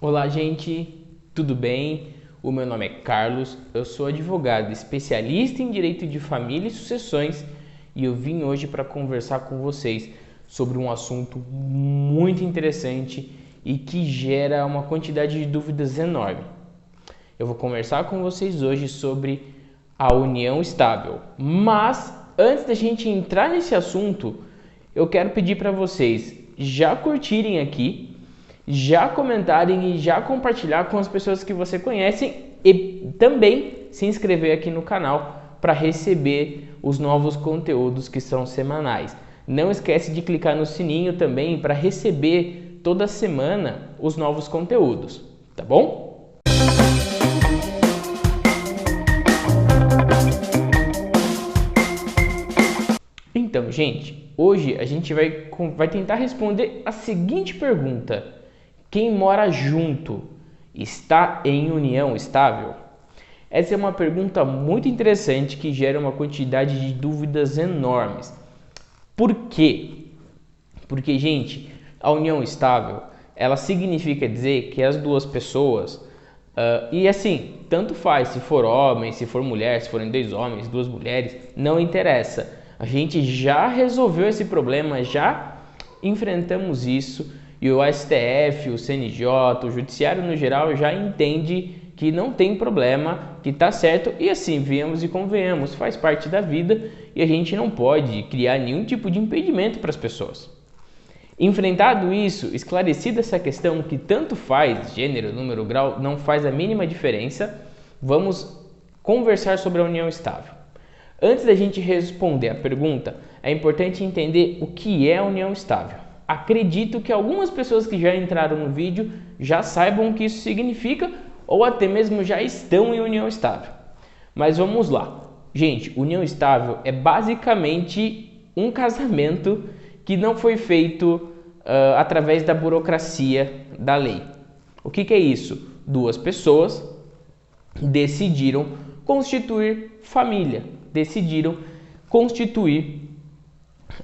Olá, gente, tudo bem? O meu nome é Carlos, eu sou advogado especialista em direito de família e sucessões e eu vim hoje para conversar com vocês sobre um assunto muito interessante e que gera uma quantidade de dúvidas enorme. Eu vou conversar com vocês hoje sobre a união estável, mas antes da gente entrar nesse assunto, eu quero pedir para vocês já curtirem aqui, já comentarem e já compartilhar com as pessoas que você conhece e também se inscrever aqui no canal para receber os novos conteúdos que são semanais. Não esquece de clicar no sininho também para receber toda semana os novos conteúdos, tá bom? Então, gente, hoje a gente vai tentar responder a seguinte pergunta: quem mora junto está em união estável? Essa é uma pergunta muito interessante que gera uma quantidade de dúvidas enormes. Por quê? Porque, gente, a união estável, ela significa dizer que as duas pessoas, e assim, tanto faz se for homem, se for mulher, se forem dois homens, duas mulheres, não interessa. A gente já resolveu esse problema, já enfrentamos isso e o STF, o CNJ, o Judiciário no geral já entende que não tem problema, que está certo e assim, viemos e convenhamos, faz parte da vida e a gente não pode criar nenhum tipo de impedimento para as pessoas. Enfrentado isso, esclarecida essa questão que tanto faz, gênero, número, grau, não faz a mínima diferença, vamos conversar sobre a união estável. Antes da gente responder a pergunta, é importante entender o que é a união estável. Acredito que algumas pessoas que já entraram no vídeo já saibam o que isso significa ou até mesmo já estão em união estável. Mas vamos lá. Gente, união estável é basicamente um casamento que não foi feito através da burocracia da lei. O que é isso? Duas pessoas decidiram constituir família, decidiram constituir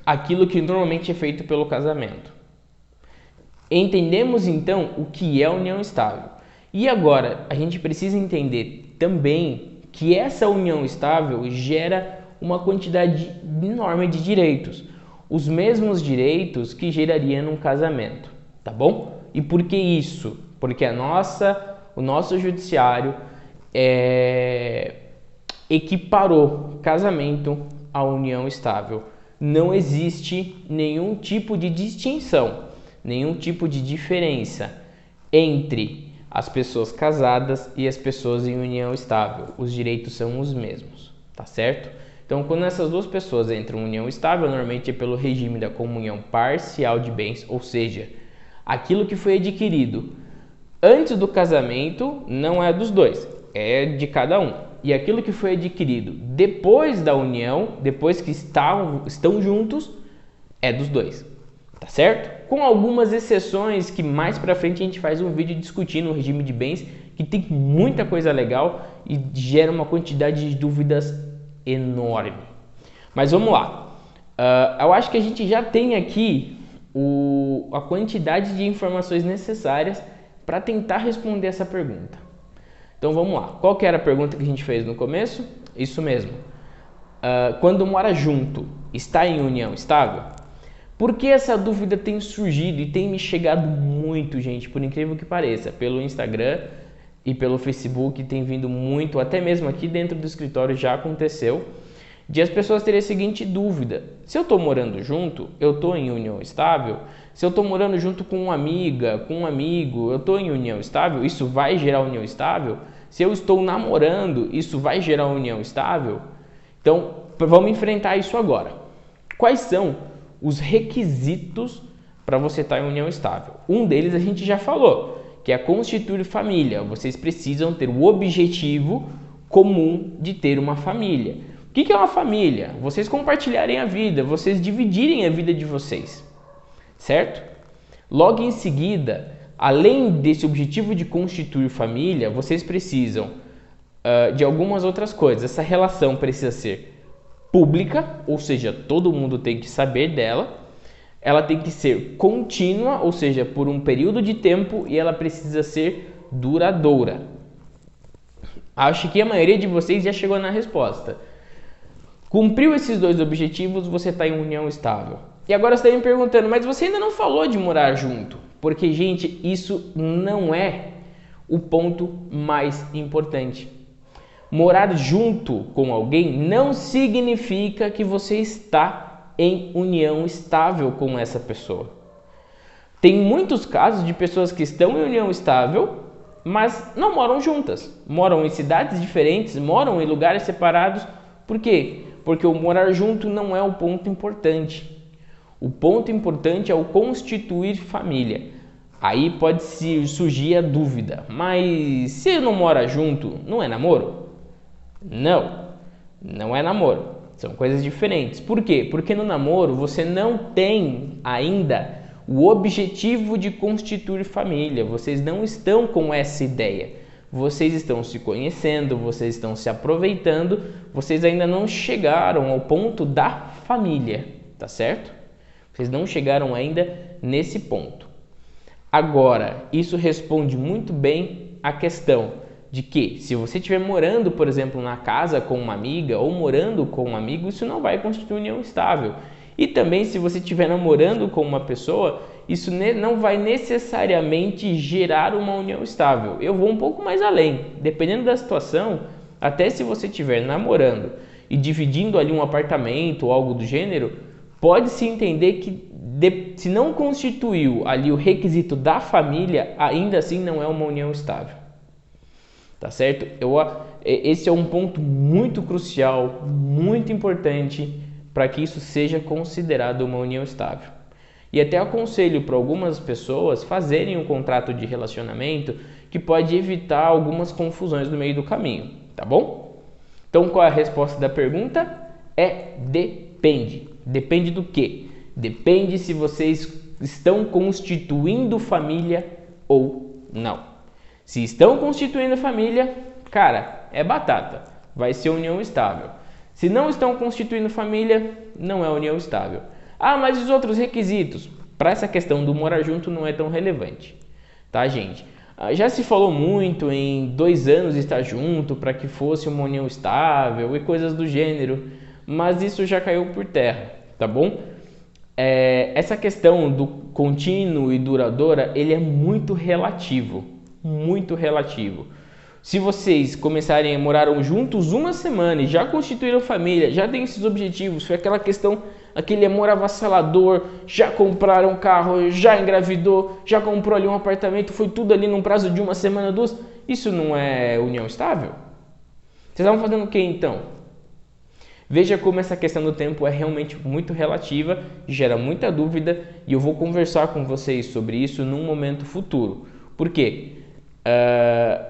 aquilo que normalmente é feito pelo casamento. Entendemos então o que é a união estável. E agora a gente precisa entender também que essa união estável gera uma quantidade enorme de direitos, os mesmos direitos que geraria num casamento, tá bom? E por que isso? Porque o nosso judiciário equiparou casamento à união estável. Não existe nenhum tipo de distinção, nenhum tipo de diferença entre as pessoas casadas e as pessoas em união estável. Os direitos são os mesmos, tá certo? Então, quando essas duas pessoas entram em união estável, normalmente é pelo regime da comunhão parcial de bens, ou seja, aquilo que foi adquirido antes do casamento não é dos dois, é de cada um. E aquilo que foi adquirido depois da união, depois que estão juntos, é dos dois, tá certo? Com algumas exceções que mais pra frente a gente faz um vídeo discutindo o regime de bens, que tem muita coisa legal e gera uma quantidade de dúvidas enorme. Mas vamos lá. Eu acho que a gente já tem aqui a quantidade de informações necessárias para tentar responder essa pergunta. Então vamos lá. Qual que era a pergunta que a gente fez no começo? Isso mesmo. Quando mora junto, está em união estável? Por que essa dúvida tem surgido e tem me chegado muito, gente, por incrível que pareça, pelo Instagram e pelo Facebook tem vindo muito, até mesmo aqui dentro do escritório já aconteceu, de as pessoas terem a seguinte dúvida: se eu estou morando junto, eu estou em união estável? Se eu estou morando junto com uma amiga, com um amigo, eu estou em união estável? Isso vai gerar união estável? Se eu estou namorando, isso vai gerar união estável? Então, vamos enfrentar isso agora. Quais são os requisitos para você estar em união estável? Um deles a gente já falou, que é constituir família. Vocês precisam ter o objetivo comum de ter uma família. O que é uma família? Vocês compartilharem a vida, vocês dividirem a vida de vocês, certo? Logo em seguida, além desse objetivo de constituir família, vocês precisam de algumas outras coisas. Essa relação precisa ser pública, ou seja, todo mundo tem que saber dela. ela tem que ser contínua, ou seja, por um período de tempo, e ela precisa ser duradoura. Acho que a maioria de vocês já chegou na resposta. Cumpriu esses dois objetivos, você está em união estável. E agora você está me perguntando, mas você ainda não falou de morar junto. Porque, gente, isso não é o ponto mais importante. Morar junto com alguém não significa que você está em união estável com essa pessoa. Tem muitos casos de pessoas que estão em união estável, mas não moram juntas. Moram em cidades diferentes, moram em lugares separados. Por quê? Porque o morar junto não é o ponto importante. O ponto importante é o constituir família. Aí pode surgir a dúvida, mas se não mora junto, não é namoro? Não, não é namoro. São coisas diferentes. Por quê? Porque no namoro você não tem ainda o objetivo de constituir família. Vocês não estão com essa ideia. Vocês estão se conhecendo, vocês estão se aproveitando, vocês ainda não chegaram ao ponto da família, tá certo? Vocês não chegaram ainda nesse ponto. Agora, isso responde muito bem à questão de que se você estiver morando, por exemplo, na casa com uma amiga ou morando com um amigo, isso não vai constituir união estável. E também se você estiver namorando com uma pessoa, isso não vai necessariamente gerar uma união estável. Eu vou um pouco mais além. Dependendo da situação, até se você estiver namorando e dividindo ali um apartamento ou algo do gênero, pode-se entender que se não constituiu ali o requisito da família, ainda assim não é uma união estável. Tá certo? Esse é um ponto muito crucial, muito importante para que isso seja considerado uma união estável. E até aconselho para algumas pessoas fazerem um contrato de relacionamento que pode evitar algumas confusões no meio do caminho, tá bom? Então, qual é a resposta da pergunta? Depende. Depende do quê? Depende se vocês estão constituindo família ou não. Se estão constituindo família, cara, é batata. Vai ser união estável. Se não estão constituindo família, não é união estável. Ah, mas os outros requisitos? Para essa questão do morar junto não é tão relevante. Tá, gente? Já se falou muito em 2 anos estar junto para que fosse uma união estável e coisas do gênero. Mas isso já caiu por terra, tá bom? Essa questão do contínuo e duradoura, ele é muito relativo. Muito relativo. Se vocês começarem a morar juntos uma semana e já constituíram família, já tem esses objetivos, foi aquela questão, aquele amor avassalador, já compraram um carro, já engravidou, já comprou ali um apartamento, foi tudo ali num prazo de 1 semana, 2, isso não é união estável? Vocês estavam fazendo o que então? Veja como essa questão do tempo é realmente muito relativa, gera muita dúvida e eu vou conversar com vocês sobre isso num momento futuro. Por quê?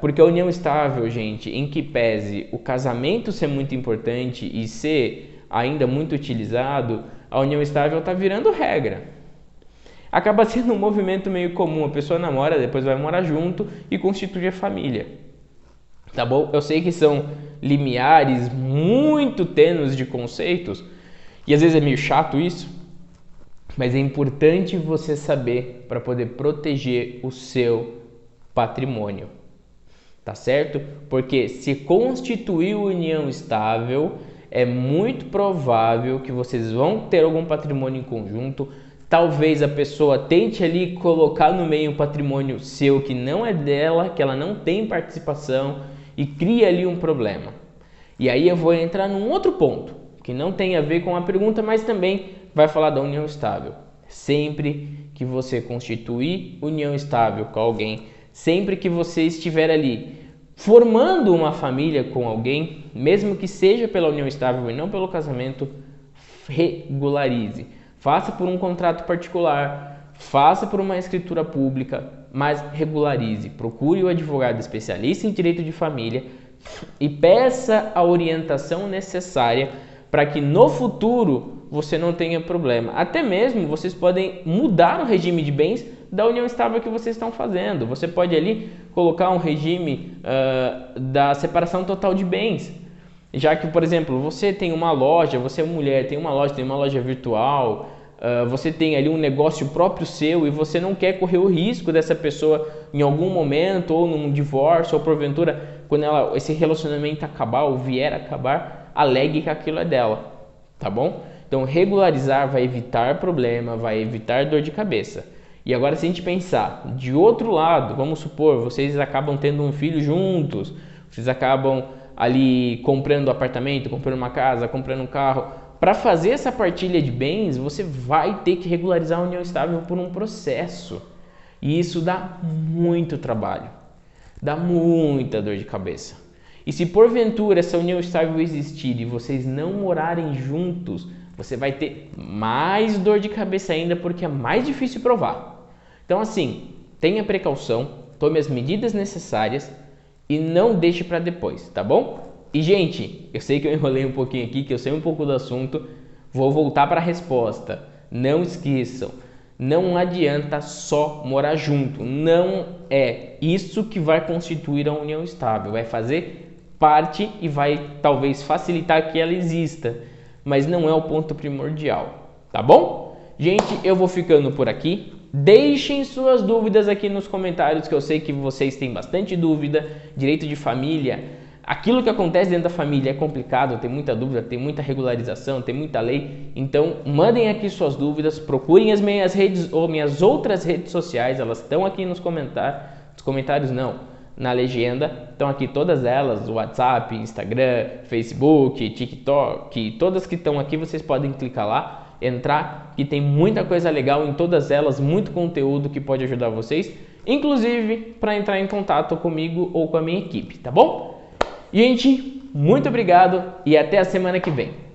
Porque a união estável, gente, em que pese o casamento ser muito importante e ser ainda muito utilizado, a união estável está virando regra. Acaba sendo um movimento meio comum, a pessoa namora, depois vai morar junto e constitui a família. Tá bom? Eu sei que são limiares muito tênues de conceitos e às vezes é meio chato isso, mas é importante você saber para poder proteger o seu patrimônio, tá certo? Porque se constituiu união estável, é muito provável que vocês vão ter algum patrimônio em conjunto. Talvez a pessoa tente ali colocar no meio um patrimônio seu que não é dela, que ela não tem participação e cria ali um problema. E aí eu vou entrar num outro ponto, que não tem a ver com a pergunta, mas também vai falar da união estável. Sempre que você constituir união estável com alguém, sempre que você estiver ali formando uma família com alguém, mesmo que seja pela união estável e não pelo casamento, regularize. Faça por um contrato particular, faça por uma escritura pública, mas regularize. Procure o advogado especialista em direito de família e peça a orientação necessária para que no futuro você não tenha problema. Até mesmo vocês podem mudar o regime de bens da união estável que vocês estão fazendo. Você pode ali colocar um regime da separação total de bens. Já que, por exemplo, você tem uma loja, você é mulher, tem uma loja virtual, você tem ali um negócio próprio seu e você não quer correr o risco dessa pessoa em algum momento, ou num divórcio, ou porventura, quando esse relacionamento acabar ou vier a acabar, alegue que aquilo é dela, tá bom? Então, regularizar vai evitar problema, vai evitar dor de cabeça. E agora, se a gente pensar de outro lado, vamos supor, vocês acabam tendo um filho juntos, vocês acabam ali comprando apartamento, comprando uma casa, comprando um carro. Para fazer essa partilha de bens, você vai ter que regularizar a união estável por um processo. E isso dá muito trabalho, dá muita dor de cabeça. E se porventura essa união estável existir e vocês não morarem juntos, você vai ter mais dor de cabeça ainda, porque é mais difícil provar. Então assim, tenha precaução, tome as medidas necessárias e não deixe para depois, tá bom? E gente, eu sei que eu enrolei um pouquinho aqui, que eu sei um pouco do assunto, vou voltar para a resposta. Não esqueçam, não adianta só morar junto, não é isso que vai constituir a união estável, vai fazer parte e vai talvez facilitar que ela exista, mas não é o ponto primordial, tá bom? Gente, eu vou ficando por aqui. Deixem suas dúvidas aqui nos comentários, que eu sei que vocês têm bastante dúvida. Direito de família, aquilo que acontece dentro da família é complicado, tem muita dúvida, tem muita regularização, tem muita lei. Então, mandem aqui suas dúvidas, procurem as minhas redes ou minhas outras redes sociais, elas estão aqui nos comentários não, na legenda. Estão aqui todas elas, WhatsApp, Instagram, Facebook, TikTok, todas que estão aqui, vocês podem clicar lá, entrar, que tem muita coisa legal em todas elas, muito conteúdo que pode ajudar vocês, inclusive para entrar em contato comigo ou com a minha equipe, tá bom? Gente, muito obrigado e até a semana que vem.